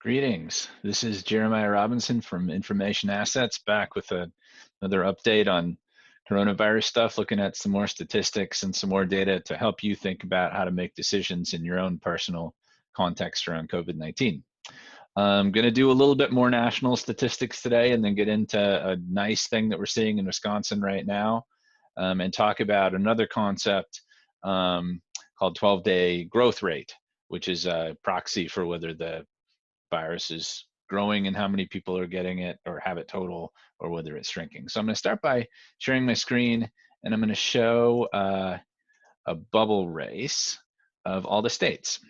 Greetings. This is Jeremiah Robinson from Information Assets back with another update on coronavirus stuff, looking at some more statistics and some more data to help you think about how to make decisions in your own personal context around COVID-19. I'm going to do a little bit more national statistics today and then get into a nice thing that we're seeing in Wisconsin right now and talk about another concept called 12-day growth rate, which is a proxy for whether the virus is growing and how many people are getting it or have it total, or whether it's shrinking. So I'm going to start by sharing my screen, and I'm going to show a bubble race of all the states.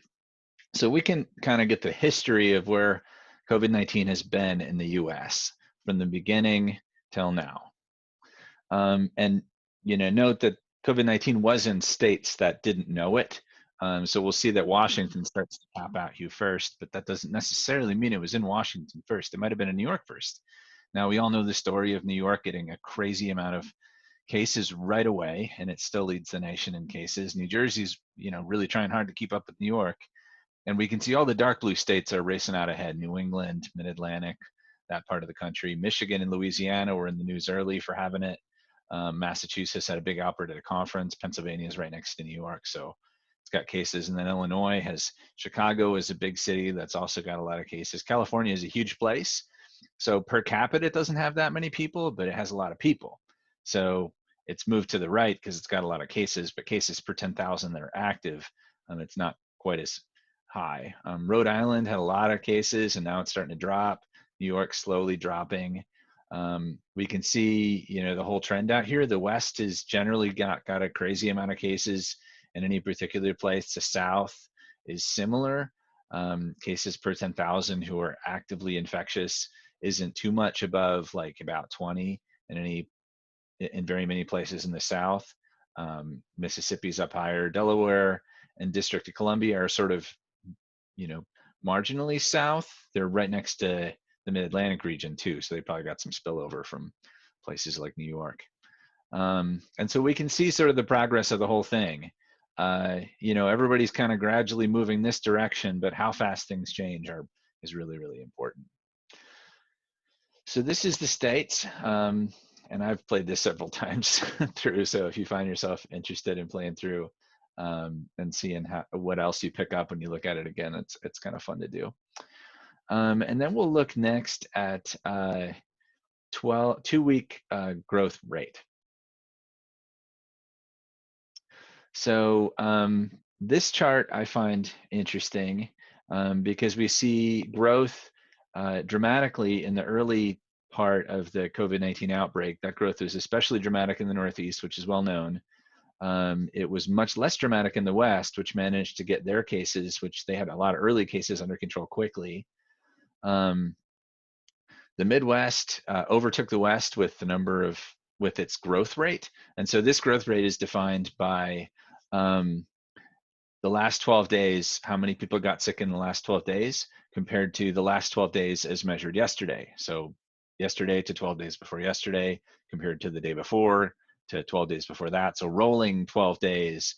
So we can kind of get the history of where COVID-19 has been in the US from the beginning till now. And note that COVID-19 was in states that didn't know it. So we'll see that Washington starts to top out here first, but that doesn't necessarily mean it was in Washington first. It might have been in New York first. Now, we all know the story of New York getting a crazy amount of cases right away, and it still leads the nation in cases. New Jersey's, really trying hard to keep up with New York. And we can see all the dark blue states are racing out ahead. New England, Mid-Atlantic, that part of the country. Michigan and Louisiana were in the news early for having it. Massachusetts had a big outbreak at a conference. Pennsylvania is right next to New York, so it's got cases. And then Illinois has, Chicago is a big city that's also got a lot of cases. California is a huge place. So per capita, it doesn't have that many people, but it has a lot of people. So it's moved to the right because it's got a lot of cases, but cases per 10,000 that are active, it's not quite as high. Rhode Island had a lot of cases and now it's starting to drop. New York slowly dropping. We can see, the whole trend out here. The West has generally got a crazy amount of cases in any particular place. The South is similar. Cases per 10,000 who are actively infectious isn't too much above like about 20 in very many places in the South. Mississippi's up higher. Delaware and District of Columbia are sort of, marginally south. They're right next to the Mid-Atlantic region too, so they probably got some spillover from places like New York. And so we can see sort of the progress of the whole thing. Everybody's kind of gradually moving this direction, but how fast things change is really, really important. So this is the states, and I've played this several times through, so if you find yourself interested in playing through and seeing what else you pick up when you look at it again, it's kind of fun to do. And then we'll look next at 2-week growth rate. So this chart I find interesting because we see growth dramatically in the early part of the COVID-19 outbreak. That growth is especially dramatic in the Northeast, which is well known. It was much less dramatic in the West, which managed to get their cases, which they had a lot of early cases under control quickly. The Midwest overtook the West with with its growth rate. And so this growth rate is defined by the last 12 days, how many people got sick in the last 12 days compared to the last 12 days as measured yesterday. So yesterday to 12 days before yesterday compared to the day before to 12 days before that. So rolling 12 days,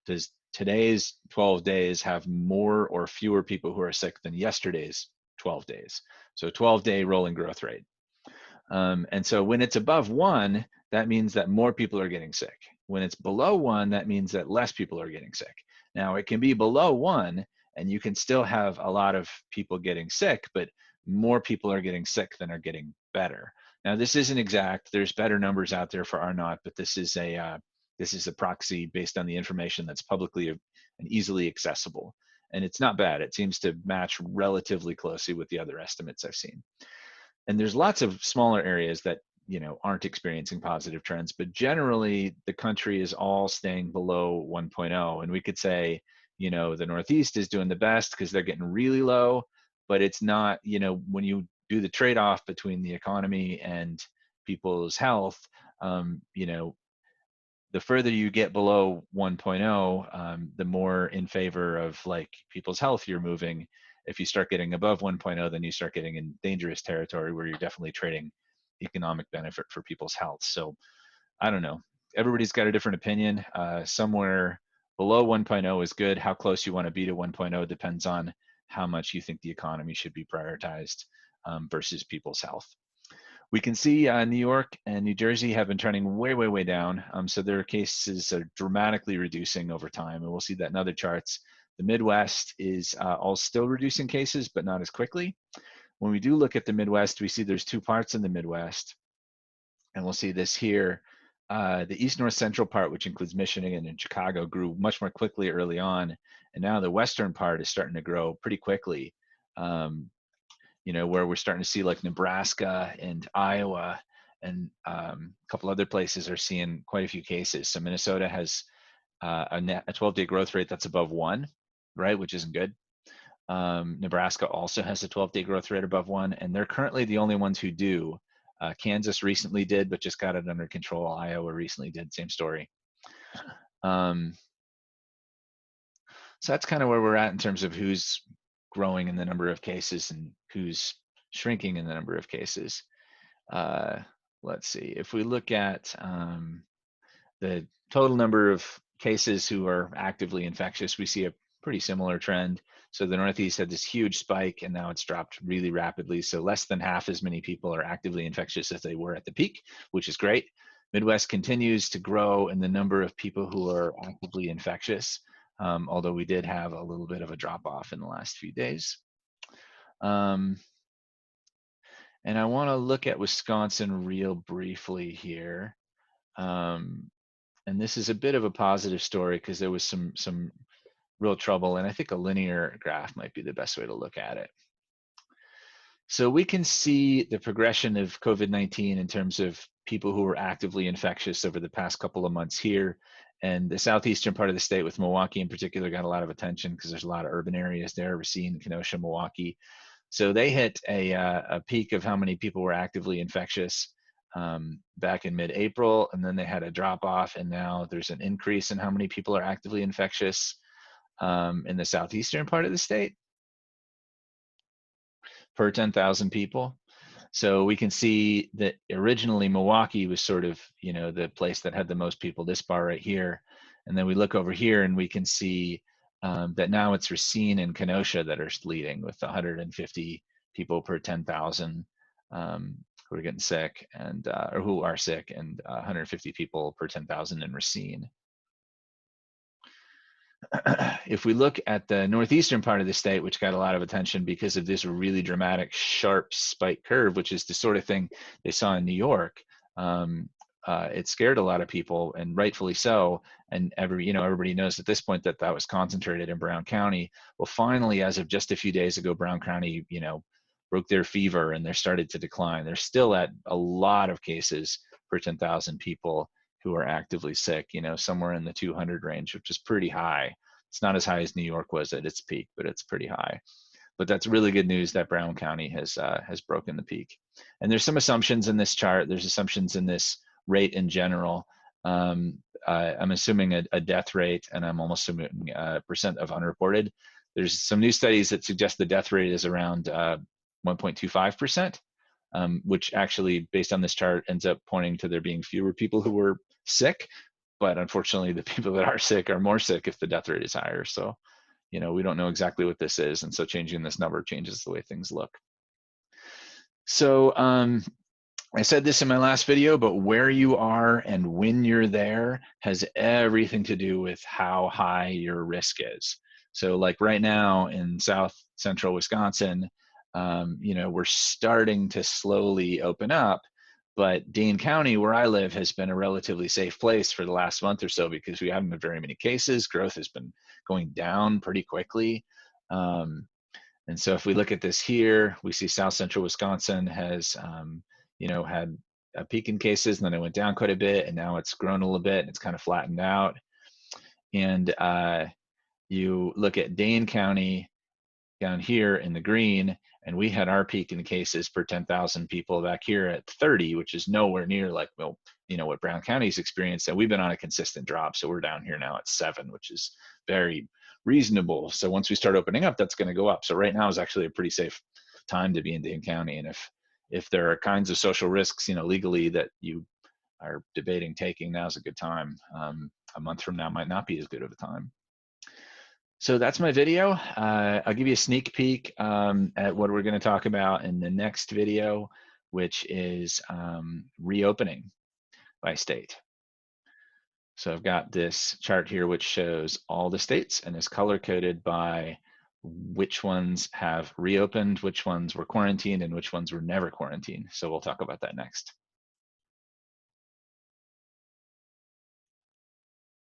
does today's 12 days have more or fewer people who are sick than yesterday's 12 days? So 12-day rolling growth rate. And so when it's above 1, that means that more people are getting sick. When it's below 1, that means that less people are getting sick. Now, it can be below 1, and you can still have a lot of people getting sick, but more people are getting sick than are getting better. Now, this isn't exact. There's better numbers out there for R-naught, but this is a proxy based on the information that's publicly and easily accessible. And it's not bad. It seems to match relatively closely with the other estimates I've seen. And there's lots of smaller areas that aren't experiencing positive trends, but generally the country is all staying below 1.0. And we could say, the Northeast is doing the best because they're getting really low, but it's not, when you do the trade-off between the economy and people's health, the further you get below 1.0, the more in favor of like people's health you're moving. If you start getting above 1.0, then you start getting in dangerous territory where you're definitely trading economic benefit for people's health. So I don't know. Everybody's got a different opinion. Somewhere below 1.0 is good. How close you want to be to 1.0 depends on how much you think the economy should be prioritized versus people's health. We can see New York and New Jersey have been trending way, way, way down. So their cases are dramatically reducing over time, and we'll see that in other charts. The Midwest is all still reducing cases, but not as quickly. When we do look at the Midwest, we see there's two parts in the Midwest, and we'll see this here. The East North Central part, which includes Michigan and Chicago, grew much more quickly early on, and now the Western part is starting to grow pretty quickly. You know, where we're starting to see like Nebraska and Iowa and a couple other places are seeing quite a few cases. So Minnesota has a 12-day growth rate that's above 1, right, which isn't good. Nebraska also has a 12-day growth rate above 1, and they're currently the only ones who do. Kansas recently did, but just got it under control. Iowa recently did, same story. So that's kind of where we're at in terms of who's growing in the number of cases and who's shrinking in the number of cases. Let's see, if we look at the total number of cases who are actively infectious, we see a pretty similar trend. So the Northeast had this huge spike and now it's dropped really rapidly. So less than half as many people are actively infectious as they were at the peak, which is great. Midwest continues to grow in the number of people who are actively infectious, although we did have a little bit of a drop off in the last few days. And I want to look at Wisconsin real briefly here. And this is a bit of a positive story because there was some real trouble, and I think a linear graph might be the best way to look at it. So we can see the progression of COVID-19 in terms of people who were actively infectious over the past couple of months here. And the southeastern part of the state, with Milwaukee in particular, got a lot of attention because there's a lot of urban areas there, Racine, Kenosha, Milwaukee. So they hit a peak of how many people were actively infectious back in mid-April, and then they had a drop off, and now there's an increase in how many people are actively infectious in the southeastern part of the state per 10,000 people. So we can see that originally Milwaukee was sort of, you know, the place that had the most people, this bar right here. And then we look over here and we can see that now it's Racine and Kenosha that are leading with 150 people per 10,000 who are getting sick and or who are sick, and 150 people per 10,000 in Racine. If we look at the northeastern part of the state, which got a lot of attention because of this really dramatic sharp spike curve, which is the sort of thing they saw in New York, it scared a lot of people, and rightfully so. And everybody knows at this point that that was concentrated in Brown County. Well, finally, as of just a few days ago, Brown County, broke their fever and they're started to decline. They're still at a lot of cases per 10,000 people who are actively sick, somewhere in the 200 range, which is pretty high. It's not as high as New York was at its peak, but it's pretty high. But that's really good news that Brown County has broken the peak. And there's some assumptions in this chart. There's assumptions in this rate in general. I'm assuming a death rate, and I'm almost assuming percent of unreported. There's some new studies that suggest the death rate is around 1.25%, which actually, based on this chart, ends up pointing to there being fewer people who were sick. But unfortunately, the people that are sick are more sick if the death rate is higher. So, we don't know exactly what this is. And so changing this number changes the way things look. So I said this in my last video, but where you are and when you're there has everything to do with how high your risk is. So like right now in South Central Wisconsin, we're starting to slowly open up, but Dane County, where I live, has been a relatively safe place for the last month or so because we haven't had very many cases. Growth has been going down pretty quickly. And so if we look at this here, we see South Central Wisconsin has, had a peak in cases, and then it went down quite a bit, and now it's grown a little bit, and it's kind of flattened out. And you look at Dane County down here in the green, and we had our peak in cases per 10,000 people back here at 30, which is nowhere near like, what Brown County's experienced. And we've been on a consistent drop. So we're down here now at 7, which is very reasonable. So once we start opening up, that's going to go up. So right now is actually a pretty safe time to be in Dane County. And if there are kinds of social risks, legally that you are debating taking, now's a good time. A month from now might not be as good of a time. So that's my video. I'll give you a sneak peek at what we're going to talk about in the next video, which is reopening by state. So I've got this chart here which shows all the states and is color coded by which ones have reopened, which ones were quarantined, and which ones were never quarantined. So we'll talk about that next.